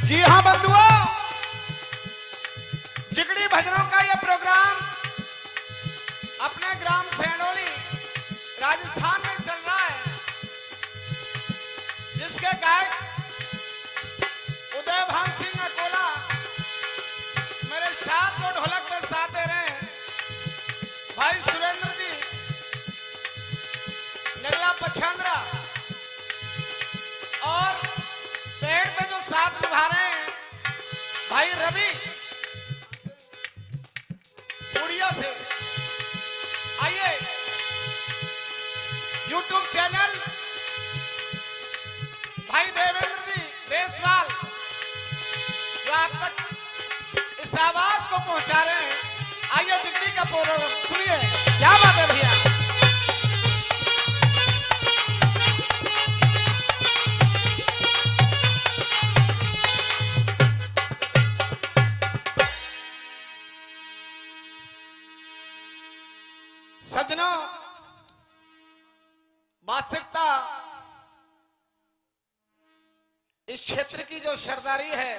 जी हाँ बंधुओं, जिगड़ी भजनों का यह प्रोग्राम अपने ग्राम सैंडोली राजस्थान में चल रहा है, जिसके गायक उदय भान सिंह अकोला मेरे साथ जो ढोलक में साथ दे रहे हैं, भाई सुरेंद्र जी नगला पछांद्रा, और पेड़ पे जो साथ निभा रहे हैं भाई रवि उड़िया से। आइए YouTube चैनल भाई देवेंद्र जी देसवाल जो आप तक इस आवाज को पहुंचा रहे हैं। आइए जिगड़ी का प्रोग्राम सुनिए, क्या बात है भैया। सज्जनों, वास्तविकता इस क्षेत्र की जो सरदारी है,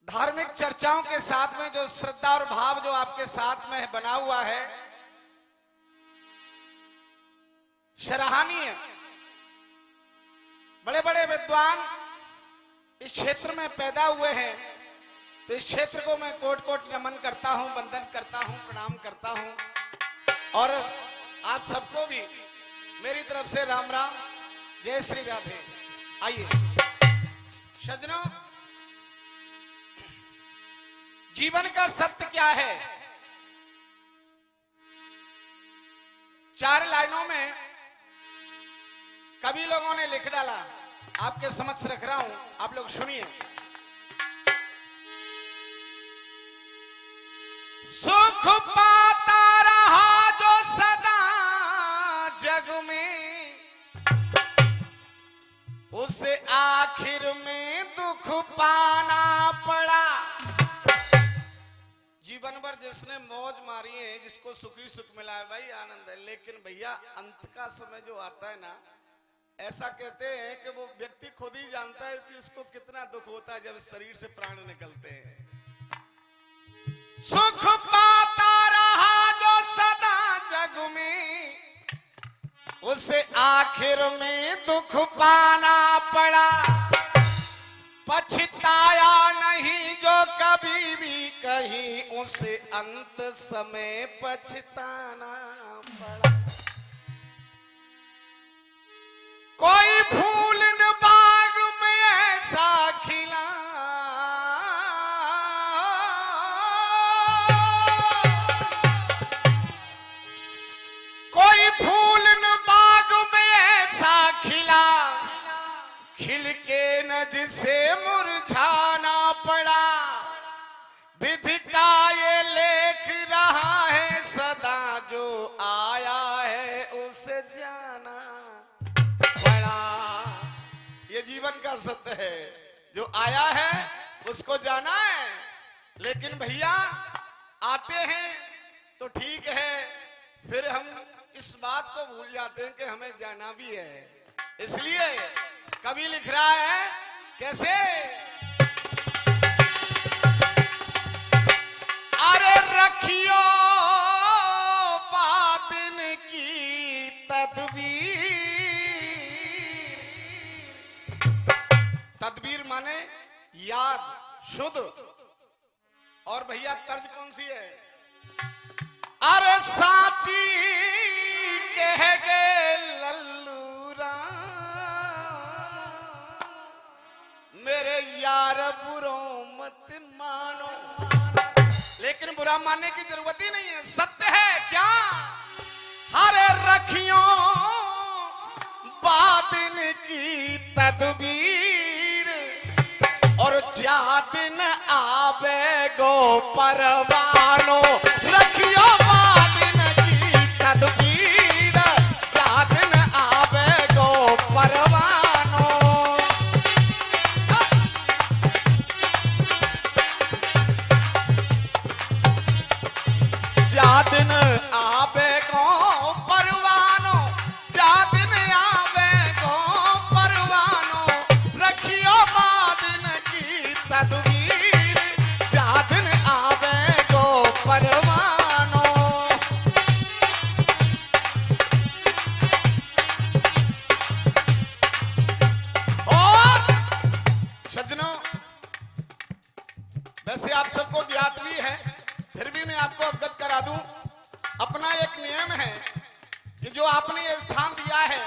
धार्मिक चर्चाओं के साथ में जो श्रद्धा और भाव जो आपके साथ में बना हुआ है, सराहनीय। बड़े बड़े विद्वान इस क्षेत्र में पैदा हुए हैं, तो इस क्षेत्र को मैं कोट कोट नमन करता हूं, वंदन करता हूं, प्रणाम करता हूं। और आप सबको भी मेरी तरफ से राम राम, जय श्री राधे। आइए सज्जनों, जीवन का सत्य क्या है, 4 लाइनों में कवि लोगों ने लिख डाला, आपके समक्ष रख रहा हूं, आप लोग सुनिए। सुख पाता रहा जो सदा जग में, उसे आखिर में दुख पाना पड़ा। जीवन भर जिसने मौज मारी है, जिसको सुखी सुख मिला है, भाई आनंद है, लेकिन भैया अंत का समय जो आता है ना, ऐसा कहते हैं कि वो व्यक्ति खुद ही जानता है कि उसको कितना दुख होता है जब शरीर से प्राण निकलते हैं। सुख पाता रहा जो सदा जग में, उसे आखिर में दुख पाना पड़ा। पछताया नहीं जो कभी भी कहीं, उसे अंत समय पछताना पड़ा। कोई फूल न बाग में ऐसा खिला, कोई फूल न बाग में ऐसा खिला, खिल के न जिसे मुरझाना पड़ा। विधि का ये लेख रहा है सदा, जो आया है उसे जाना पड़ा। ये जीवन का सत्य है, जो आया है उसको जाना है। लेकिन भैया आते हैं तो ठीक है, फिर हम इस बात को भूल जाते हैं कि हमें जाना भी है। इसलिए कवि लिख रहा है कैसे, अरे रखियो बातिन की तदबीर। तदबीर माने याद, शुद्ध। और भैया तर्ज कौन सी है, अरे साची कह गे लल्लू राम, मेरे यार बुरो मत मानो। लेकिन बुरा मानने की जरूरत ही नहीं है, सत्य है क्या। हरे रखियो बातिन की तदबीर, और जा दिन आवे गो परवानो। रखियो बातिन की तदबीर, जा दिन आवे गो परवानो। जा दिन आवे गो परवानो, जा दिन आवे गो परवानो। जो आपने ये स्थान दिया है,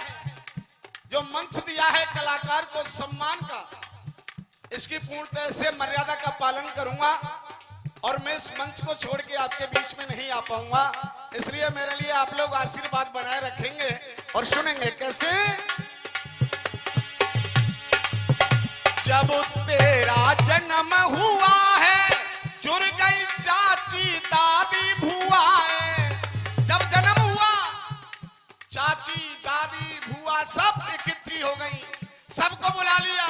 जो मंच दिया है कलाकार को सम्मान का, इसकी पूर्ण तरह से मर्यादा का पालन करूंगा और मैं इस मंच को छोड़ के आपके बीच में नहीं आ पाऊंगा। इसलिए मेरे लिए आप लोग आशीर्वाद बनाए रखेंगे और सुनेंगे कैसे। जब तेरा जन्म हुआ है, जुड़ गई चाची दादी भुआ है। जब जन्म हुआ, चाची दादी भुआ सब इकट्ठी हो गई, सबको बुला लिया,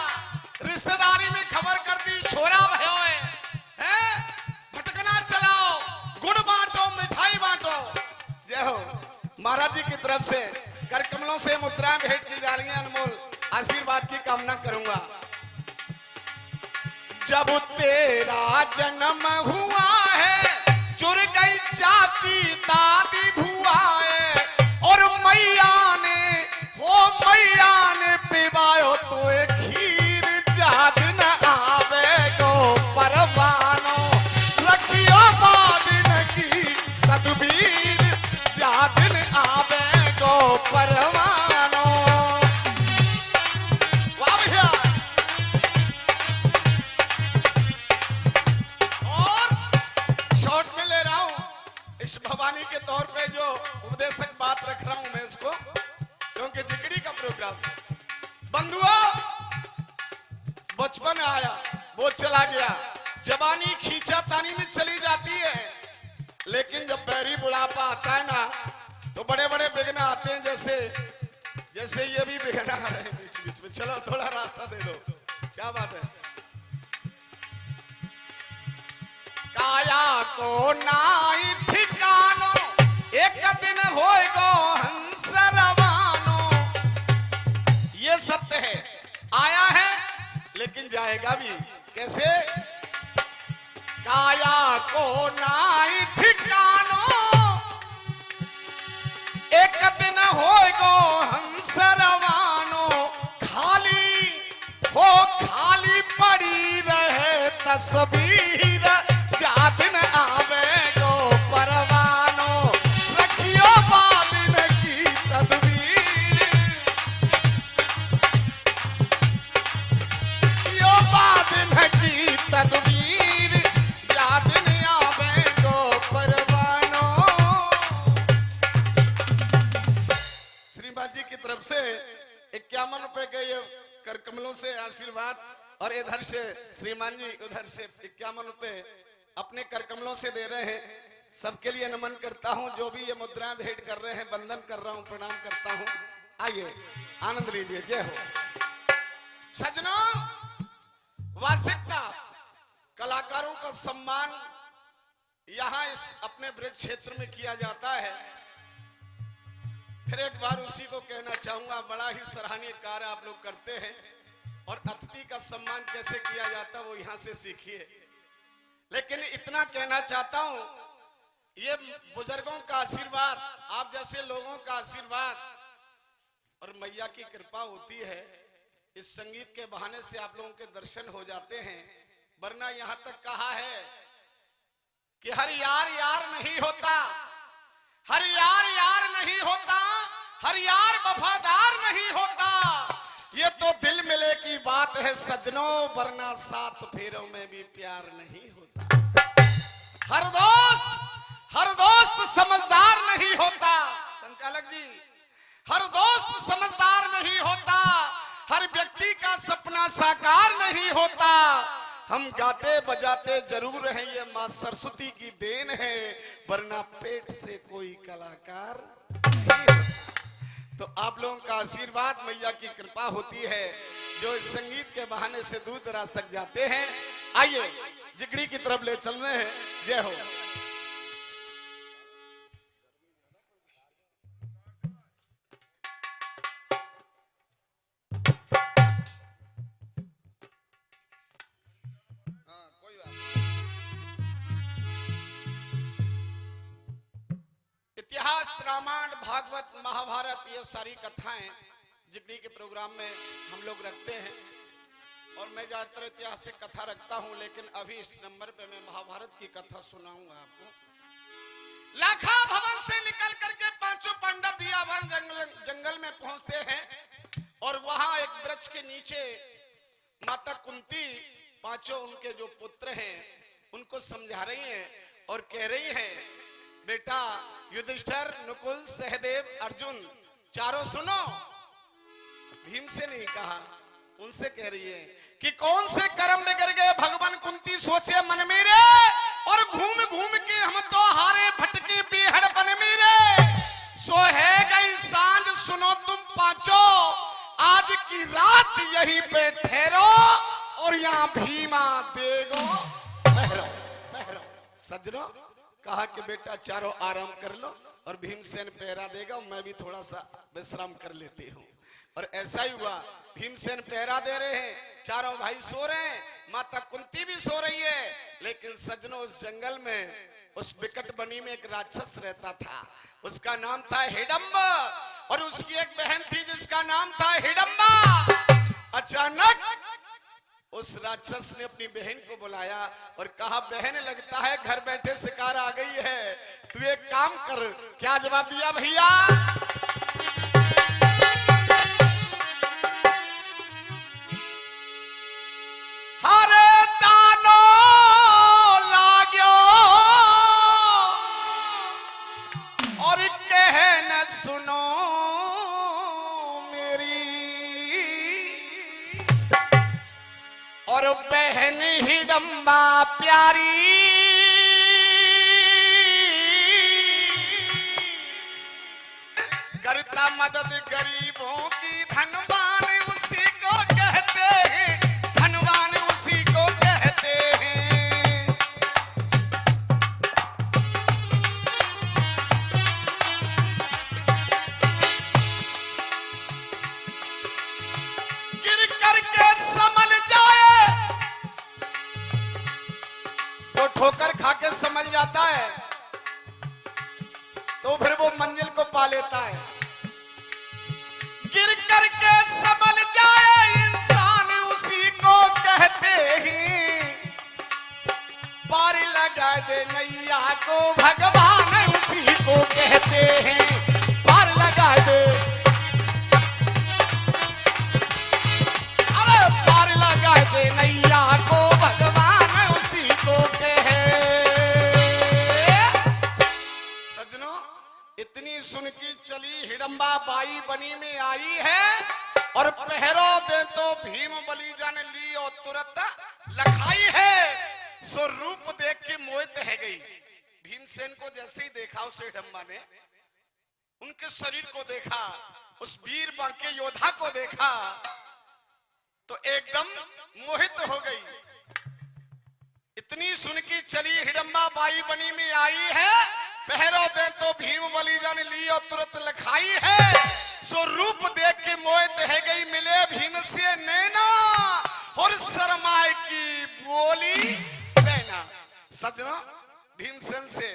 रिश्तेदारी में खबर कर दी, छोरा भयो है, भटकना चलाओ, गुड़ बांटो, मिठाई बांटो। जय हो। महाराज जी की तरफ से कर कमलों से मुद्राएं भेंट की जा रही हैं, अनमोल आशीर्वाद की कामना करूंगा। जब तेरा जन्म हुआ है, जुड़ गई चाची दादी भुआ है, और मैया ने पिवायो तो खीर, याद न आवे गो परवानो, रखियो बादिन की तदबीर, याद न आवे गो परवानो। वाह भैया। और शॉर्ट में ले रहा हूं, इस भवानी के तौर पे जो उपदेशक बात रख रहा हूं मैं इसको, क्योंकि जिगड़ी का प्रोग्राम। बंधुओं, बचपन आया, वो चला गया, जवानी खींचा तानी में चली जाती है, लेकिन जब बैरी बुढ़ापा आता है ना, तो बड़े बड़े विघ्न आते हैं, जैसे ये भी विघ्न आ रहे हैं बीच बीच में। चलो थोड़ा रास्ता दे दो, क्या बात है। काया को नाई ठिकानो, एक दिन होएगो हंस रवानो। ये सत्य है, आया है लेकिन जाएगा भी। कैसे? काया को नाई ठिकानो, एक दिन होएगो हंस रवानो। खाली पड़ी रहे तस्वीर, याद न आवे गो परवानो, रखियो बादिन की तदबीर, रखियो बादिन की तदबीर, याद न आवे गो परवानो। श्रीमान जी की तरफ से 51 रुपए के ये कर कमलों से आशीर्वाद, और इधर से श्रीमान जी उधर से 51 रुपए अपने कर कमलों से दे रहे हैं। सबके लिए नमन करता हूं, जो भी ये मुद्राएं भेंट कर रहे हैं, वंदन कर रहा हूं, प्रणाम करता हूं। आइए आनंद लीजिए। जय हो। सज्जनों, वास्तविकता कलाकारों का सम्मान यहां इस अपने ब्रज क्षेत्र में किया जाता है। फिर एक बार उसी को कहना चाहूंगा, बड़ा ही सराहनीय कार्य आप लोग करते हैं, और अतिथि का सम्मान कैसे किया जाता है वो यहां से सीखिए। लेकिन इतना कहना चाहता हूं, ये बुजुर्गों का आशीर्वाद, आप जैसे लोगों का आशीर्वाद और मैया की कृपा होती है। इस संगीत के बहाने से आप लोगों के दर्शन हो जाते हैं, वरना यहां तक कहा है कि हर यार यार नहीं होता, हर यार यार नहीं होता, हर यार वफादार नहीं होता। ये तो दिल मिले की बात है सज्जनों, वरना 7 फेरों में भी प्यार नहीं होता। हर दोस्त समझदार नहीं होता। संचालक जी, हर दोस्त समझदार नहीं होता, हर व्यक्ति का सपना साकार नहीं होता। हम गाते बजाते जरूर हैं, ये मां सरस्वती की देन है, वरना पेट से कोई कलाकार नहीं। तो आप लोगों का आशीर्वाद, मैया की कृपा होती है, जो इस संगीत के बहाने से दूर दराज तक जाते हैं। आइए जिगड़ी की तरफ ले चल रहे हैं। जय हो। इतिहास, रामायण, भागवत, महाभारत, ये सारी कथाएं जिगड़ी के प्रोग्राम में हम लोग रखते हैं, और मैं ज्यादातर ऐतिहासिक कथा रखता हूं, लेकिन अभी इस नंबर पे मैं महाभारत की कथा सुनाऊंगा आपको। लाखा भवन से निकल करके पांचों पांडव बियाबान जंगल में पहुंचते हैं और वहां एक वृक्ष के नीचे माता कुंती पांचों उनके जो पुत्र हैं उनको समझा रही हैं और कह रही हैं, बेटा युधिष्ठिर, नकुल, सहदेव, अर्जुन, चारों सुनो। भीम से नहीं कहा, उनसे कह रही है कि कौन से कर्म बिगड़ गए भगवान। कुंती सोचे मन मेरे, और घूम घूम के हम तो हारे भटके बेहड़ बन मेरे। सो है गई सांझ, सुनो तुम पांचों, आज की रात यहीं पे ठहरो और यहाँ भीमा देगो पहरो पहरो। सजनो कहा कि बेटा चारों आराम कर लो और भीमसेन पहरा देगा, मैं भी थोड़ा सा विश्राम कर लेती हूँ। और ऐसा ही हुआ, भीमसेन पहरा दे रहे हैं, चारों भाई सो रहे हैं, माता कुंती भी सो रही है। लेकिन सजनों उस जंगल में, उस विकट बनी में एक राक्षस रहता था, उसका नाम था हिडम्बा, और उसकी एक बहन थी जिसका नाम था हिडम्बा। अचानक उस राक्षस ने अपनी बहन को बुलाया और कहा, बहन लगता है घर बैठे शिकार आ गई है, तू एक काम कर। क्या जवाब दिया भैया? हरे दानो लाग्यो और कह न सुनो और बहन हिडम्बा प्यारी, करता मदद गरीबों की, धनवान उसी को कहते हैं, धनवान उसी को कहते हैं। गिर करके संभल जाए, जो ठोकर खा के संभल जाता है तो फिर वो मंजिल को पा लेता है। गिर करके संभल जाए इंसान उसी को कहते हैं, पार लगा दे नैया को भगवान उसी को कहते हैं, पार लगा दे, अरे पार लगा दे नैया को भगवान उसी को कहे। सजनों इतनी सुन की चली हिडम्बा बाई बनी में आई है और पहरो दे तो भीम बलि जान ली और तुरंत लखाई है। सो रूप देख के मोहित है गई। भीमसेन को जैसे ही देखा उस हिडम्बा ने, उनके शरीर को देखा, उस वीर बांके योद्धा को देखा तो एकदम मोहित हो गई। इतनी सुन की चली हिडम्बा बाई बनी में आई है, पहरो दे तो भीम बलि जान ली और तुरंत लखाई है। सो रूप देख के मोहित है गई, मिले भीम से नैना और शर्माए की बोली देना। सजना भीमसेन से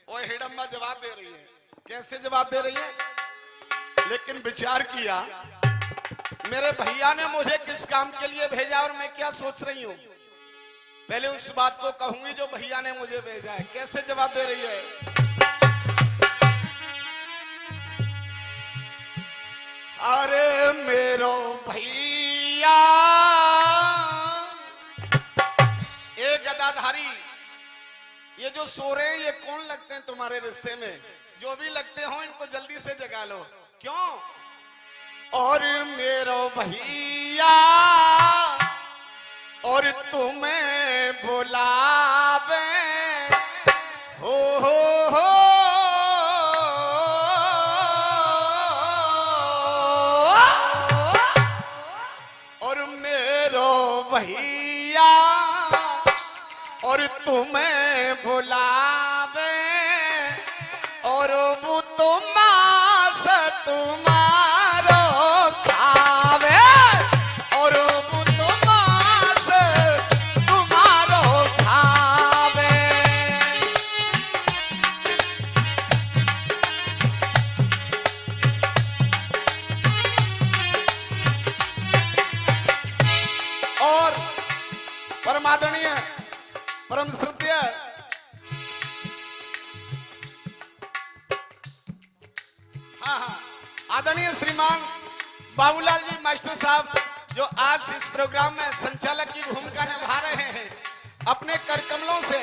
वो हिडम्बा जवाब दे रही है। कैसे जवाब दे रही है? लेकिन विचार किया, मेरे भैया ने मुझे किस काम के लिए भेजा और मैं क्या सोच रही हूं, पहले उस बात को कहूंगी जो भैया ने मुझे भेजा है। कैसे जवाब दे रही है? अरे मेरो भैया, ए गदाधारी, ये जो सो रहे हैं ये कौन लगते हैं तुम्हारे रिश्ते में? जो भी लगते हो इनको जल्दी से जगा लो। क्यों? और मेरो भैया और तुम्हें बुलावे हो और मेरो भैया और तुम्हें बुलावे और वो तुमास तुम्हारो खावे और वो तुमास तुम्हारो खावे। और परमादरणीय परम श्रद्धेय आदरणीय श्रीमान बाबूलाल जी मास्टर साहब जो आज इस प्रोग्राम में संचालक की भूमिका निभा रहे हैं, अपने करकमलों से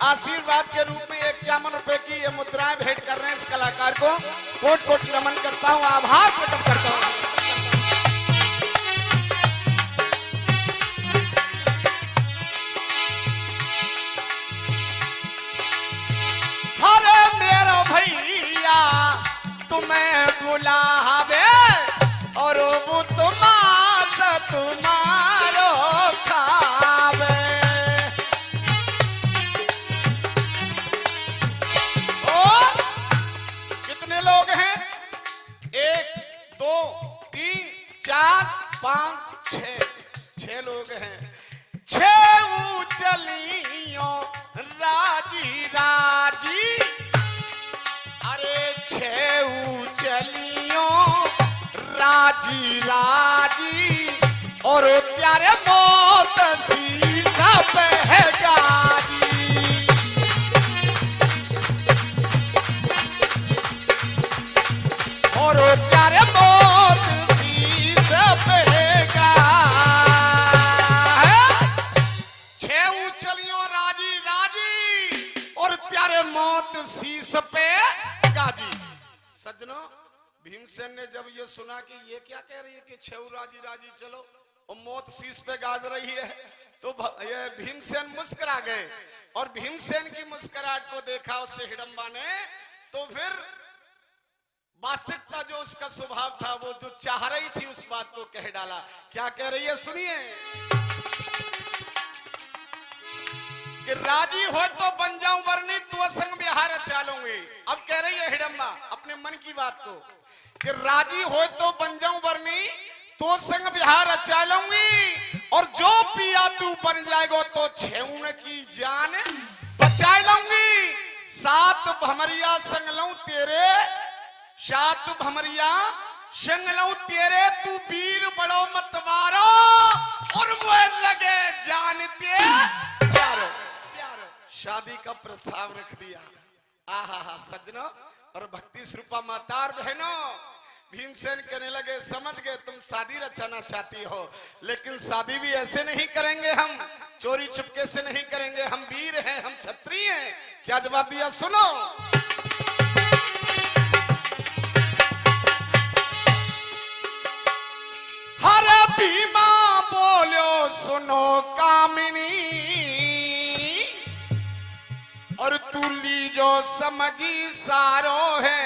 आशीर्वाद के रूप में 51 रुपए की ये मुद्राएं भेंट कर रहे हैं इस कलाकार को। कोट कोट नमन करता हूँ, आभार प्रकट करता हूँ। अरे मेरा भैया तुम्हें बुलावे और वो तुम्हारो खावे। और कितने लोग हैं? 1 2 3 4 5 6 लोग हैं। 6 चलियो राजी राजी, अरे 6 चलियो राजी राजी और प्यारे मौत शीशा पे है गाजी। और प्यारे मौत शीशा पे है गाजी। 6 चलियो राजी राजी और प्यारे मौत शीश पे गाजी। सज्जनों, भीमसेन ने जब ये सुना कि ये क्या कह रही है कि 6 राजी राजी चलो और मौत शीश पे गाज रही है, तो ये भीमसेन मुस्कुरा गए। और भीमसेन की मुस्कुराहट को देखा उससे हिडंबा ने, तो फिर वास्तविकता जो उसका स्वभाव था, वो जो चाह रही थी उस बात को कह डाला। क्या कह रही है सुनिए कि राजी हो तो बन जाऊं वरनी तो संग बिहार चालूंगी। अब कह रही है हिडंबा अपने मन की बात को कि राजी हो तो बन जाऊं वरनी तो संग बिहार चालूंगी, और जो पिया तू बन जाएगा तो 6 की जान बचा लूंगी। 7 भमरिया संग लऊं तेरे, 7 भमरिया संग लऊं तेरे, तू वीर बड़ो मतवारो और वो लगे जानते प्यारो। शादी का प्रस्ताव रख दिया। आहा सज्जनों और भक्ति स्वरूपा माता और बहनों, भीमसेन कहने लगे समझ गए तुम शादी रचाना चाहती हो, लेकिन शादी भी ऐसे नहीं करेंगे, हम चोरी चुपके से नहीं करेंगे, हम वीर हैं, हम क्षत्रिय हैं। क्या जवाब दिया सुनो। हरे भीमा बोलो सुनो कामिनी, और तू ली जो समझी सारो है,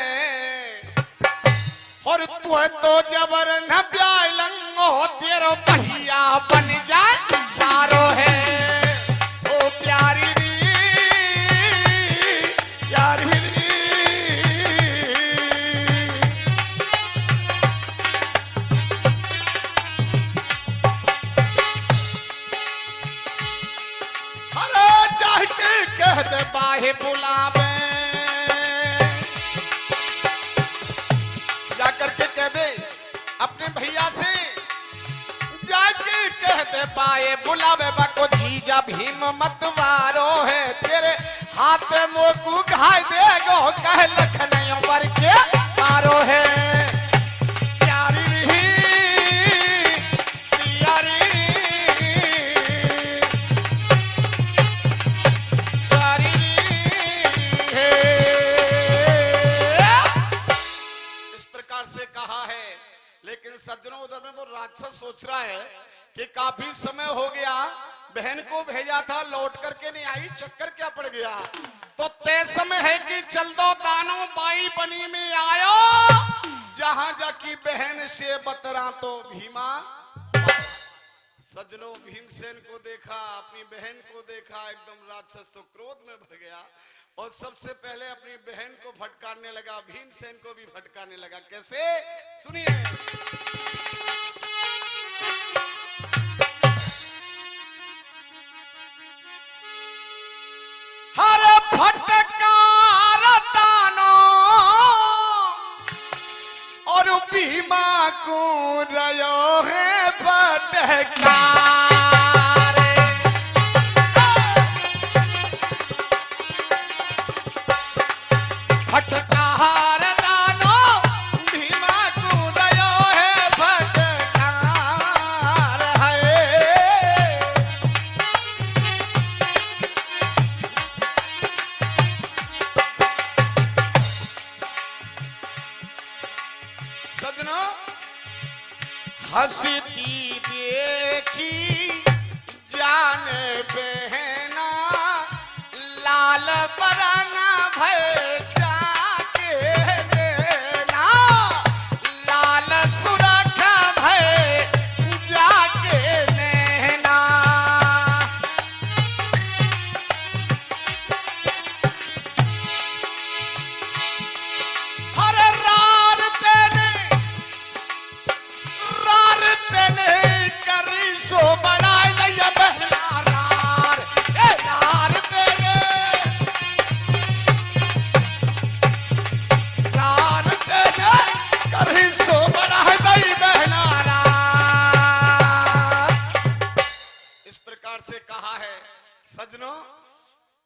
और तू तो जबर न ब्यालंगो तेरो भैया बन जाए सारो है। ओ प्यारी री प्यारी री, अरे जाके कह दे बाहे बुलावे, जाकर के कह दे अपने भैया से, जाके कह दे बाहे बुलावे बाको जीजा भीम मतवारो है, तेरे हाथ में मोकू घाय देगो कह लखनऊ पर के सारो है। प्यारी रही प्यारी से कहा है। लेकिन सज्जनों उधर में वो राक्षस सोच रहा है कि काफी समय हो गया, बहन को भेजा था लौट करके नहीं आई, चक्कर क्या पड़ गया, तो तय समय है कि चल दो दानो बाई बनी में आयो, जहां जाकी बहन से बतरा तो भीमा। सज्जनों भीमसेन को देखा, अपनी बहन को देखा, एकदम राक्षस तो क्रोध में भर गया और सबसे पहले अपनी बहन को फटकारने लगा, भीमसेन को भी फटकारने लगा। कैसे सुनिए। हर फटकार तानो और भीमा को रयो है फटकार, फटकार दानो भीमा सजनों हंसती देखी जाने बहना लाल बराना भय जाके देना लाल सुरखा भय जाके नैना हर रार तेने करी सो बनाए नैया बहना रार तेने करी सो बनाए नई बहना रार। इस प्रकार से कहा है सजनों।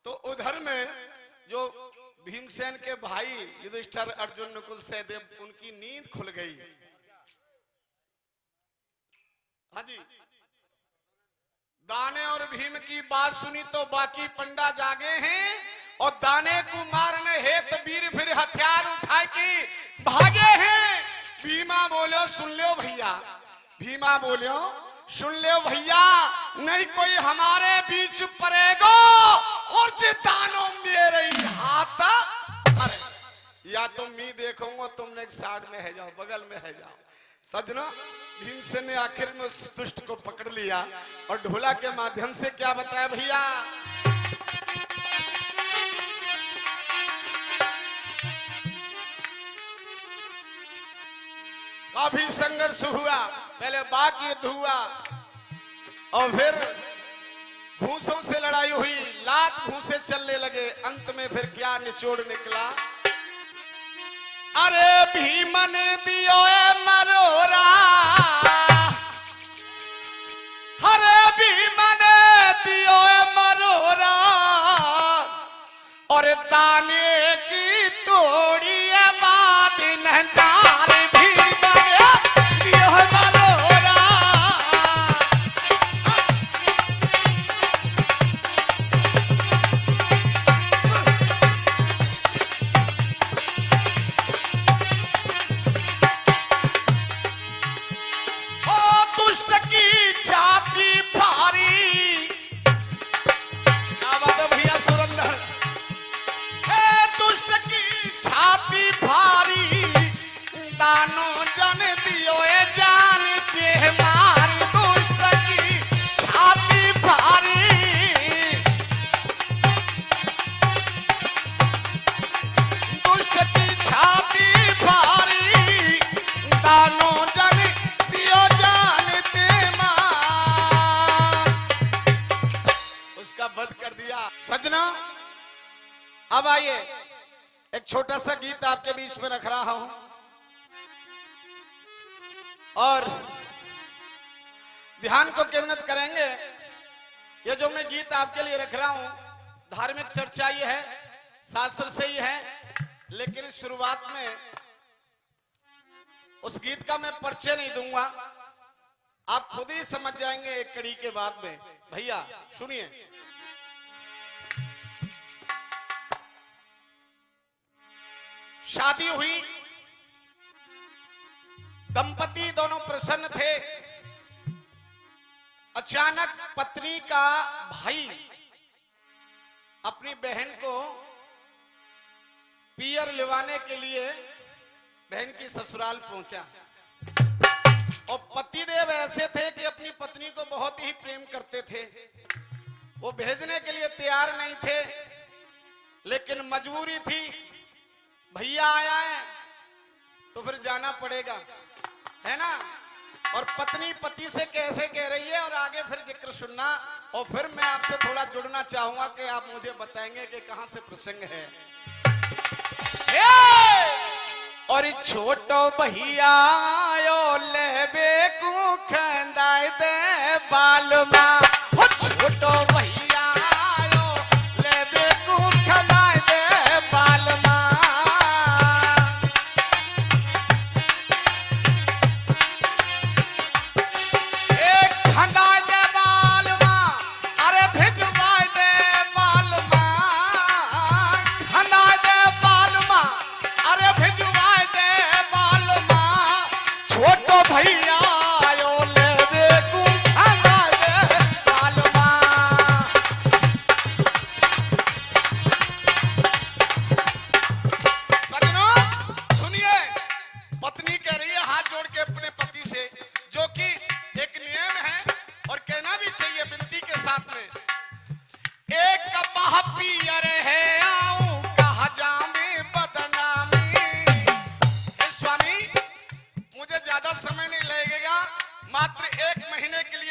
तो उधर में जो भीमसेन के भाई युधिष्ठिर अर्जुन नकुल सहदेव उनकी नींद खुल गई। हाँ जी, दाने और भीम की बात सुनी तो बाकी पंडा जागे हैं और दाने को मारने हेतु वीर फिर हथियार उठा के भागे हैं। भीमा बोलो सुन लो भैया, भीमा बोलो सुन लो भैया, नहीं कोई हमारे बीच पड़ेगा और जितानो मेरे हाथ। अरे या तुम मी देखूंगा तुमने एक साइड में है जाओ, बगल में है जाओ। सजनों भीमसेन ने आखिर में उस दुष्ट को पकड़ लिया और ढोला के माध्यम से क्या बताया भैया। काफी संघर्ष हुआ, पहले बाघ युद्ध हुआ और फिर भूसों से लड़ाई हुई, लात भूसे चलने लगे। अंत में फिर क्या निचोड़ निकला। अरे भीम ने दियो मरोरा, अरे भीम ने दियो मरोरा और दाने की तोड़ी बात नंदार भीम ने दियो मरोरा। भारी दानो जन दियो जान के मार दुष्ट की छाती भारी। दुष्ट की छाती भारी दानो जन दियो जान के मार। उसका वध कर दिया। सजना अब आइए एक छोटा सा गीत आपके बीच में रख रहा हूं और ध्यान को केंद्रित करेंगे। ये जो मैं गीत आपके लिए रख रहा हूं धार्मिक चर्चा ये है, शास्त्र से ही है, लेकिन शुरुआत में उस गीत का मैं परिचय नहीं दूंगा, आप खुद ही समझ जाएंगे एक कड़ी के बाद में। भैया सुनिए। शादी हुई, दंपति दोनों प्रसन्न थे। अचानक पत्नी का भाई अपनी बहन को पियर लिवाने के लिए बहन की ससुराल पहुंचा और पतिदेव ऐसे थे कि अपनी पत्नी को बहुत ही प्रेम करते थे। वो भेजने के लिए तैयार नहीं थे, लेकिन मजबूरी थी, भैया आया है तो फिर जाना पड़ेगा, है ना। और पत्नी पति से कैसे कह रही है और आगे फिर जिक्र सुनना, और फिर मैं आपसे थोड़ा जुड़ना चाहूंगा कि आप मुझे बताएंगे कि कहां से प्रसंग है। और छोटो भैया लेबे को खंदाय दे बालमा, हो छोटो भैया लेबे को खंदाय दे बालमा।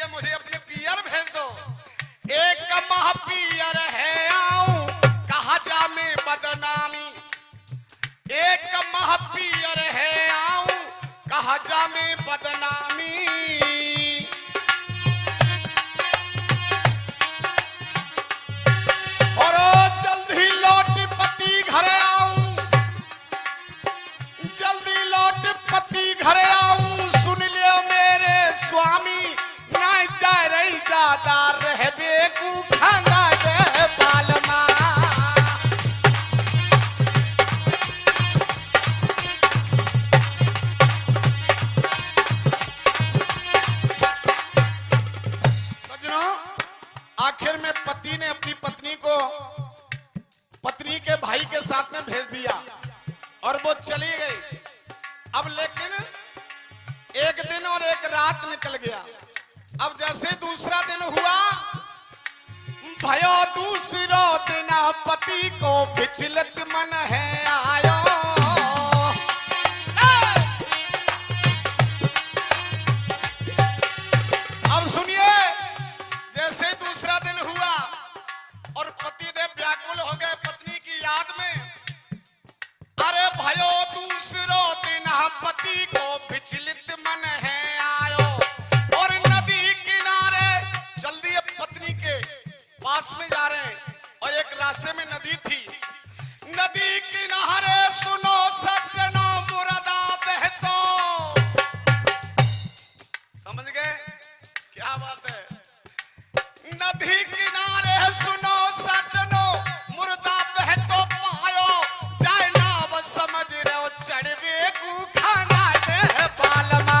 लिए मुझे अपने पियर भेज दो। एक माह पियर है आऊं कहा जा में बदनामी, एक माह पियर है आऊं कहा जा में बदनामी। और जल्दी लौट पति घर आऊं, जल्दी लौट पति घर आऊं, सुन लियो मेरे स्वामी ना जा रही ज्यादा रहबे कु खाना दे बालमा। आखिर में पति ने अपनी पत्नी को पत्नी के भाई के साथ में भेज दिया और वो चली गई। अब लेकिन एक दिन और एक रात निकल गया। अब जैसे दूसरा दिन हुआ, भयो दूसरा दिन पति को विचलित मन है आयो। अब सुनिए, जैसे दूसरा दिन हुआ और पति देव व्याकुल हो गए पत्नी की याद में। अरे भयो दूसरो दिन पति को विचलित मन है आयो, और नदी किनारे जल्दी अब पत्नी के पास में जा रहे हैं और एक रास्ते में नदी थी। नदी किनारे सुनो सज्जनों मुर्दा बहतो। समझ गए क्या बात है? नदी किनारे सुनो सज्जनों मुर्दा बहतो पायो, जाए नाव समझ रहो चढ़वे कु खाना दे बालमा।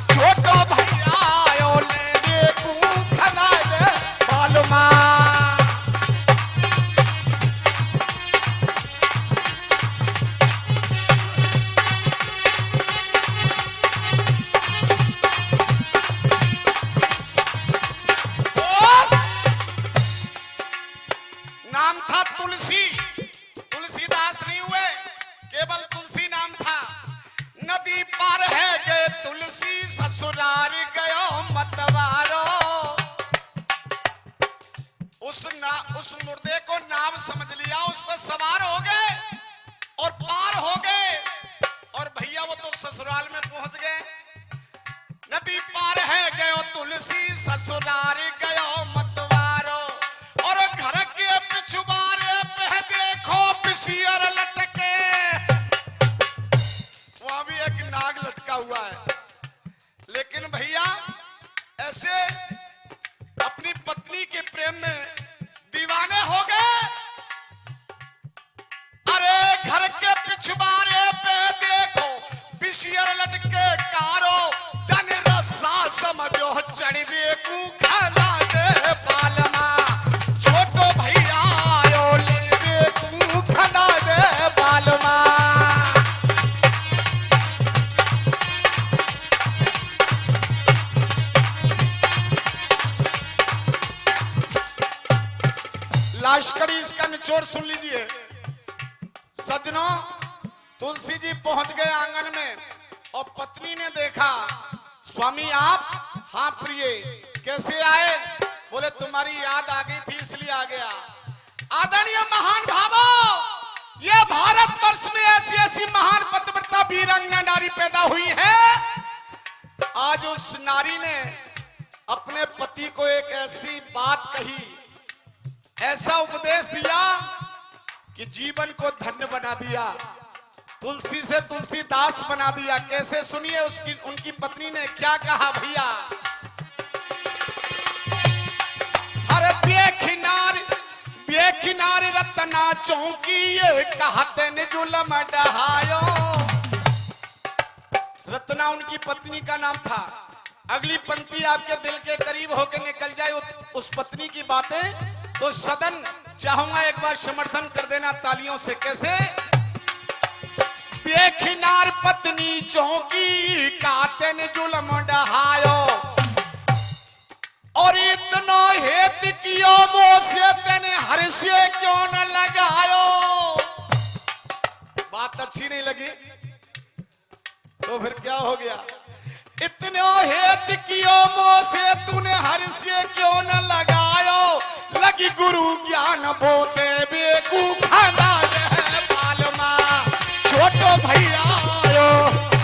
छोटो भैया आयो लेवे कु खाना दे बालमा। नाम था तुलसी, तुलसीदास नहीं हुए, केवल तुलसी नाम था। नदी पार है गए तुलसी ससुराल गयो मतवारो। उस मुर्दे को नाव समझ लिया, उस पर सवार हो गए और पार हो गए, और भैया वो तो ससुराल में पहुंच गए। नदी पार है गयो तुलसी ससुराल गयो मतवारो, और घर के पिछुआरे पे देखो पिसियर लटके। वहां भी एक नाग लटका हुआ है। लेकिन भैया ऐसे अपनी पत्नी के प्रेम में दीवाने हो गए। अरे घर के पिछुआरे पे देखो पिसियर लटके कारो, जन रसा समझो चढ़वे कु खाना दे बालमा। छोटो भैया आयो लेवे कु खाना दे बालमा। लाशकड़ी इसका निचोड़ सुन लीजिए सज्जनों। तुलसी जी पहुंच गए आंगन में और पत्नी ने देखा, स्वामी आप? हाँ प्रिय, कैसे आए? बोले तुम्हारी याद आ गई थी इसलिए आ गया। आदरणीय महान भावो, ये भारत वर्ष में ऐसी ऐसी महान पतिव्रता वीरांगना नारी पैदा हुई है। आज उस नारी ने अपने पति को एक ऐसी बात कही, ऐसा उपदेश दिया कि जीवन को धन्य बना दिया, तुलसी से तुलसीदास बना दिया। कैसे? सुनिए उनकी पत्नी ने क्या कहा भैया। अरे बेखिनार रतना चौकी ये कहते ने जुलम डहायो। रत्ना उनकी पत्नी का नाम था। अगली पंक्ति आपके दिल के करीब होकर निकल जाए उस पत्नी की बातें तो सदन चाहूंगा एक बार समर्थन कर देना तालियों से। कैसे? बेखिनार पत्नी चौकी कातन जुलम डहायो, और इतना हेत कियो मोसे तेने हर्षे क्यों न लगायो। बात अच्छी नहीं लगी तो फिर क्या हो गया? इतने हेत कियो मोसे तूने हर से क्यों न लगायो लगी गुरु ज्ञान बोते बेकू खाना है बालमा छोटो भैया आयो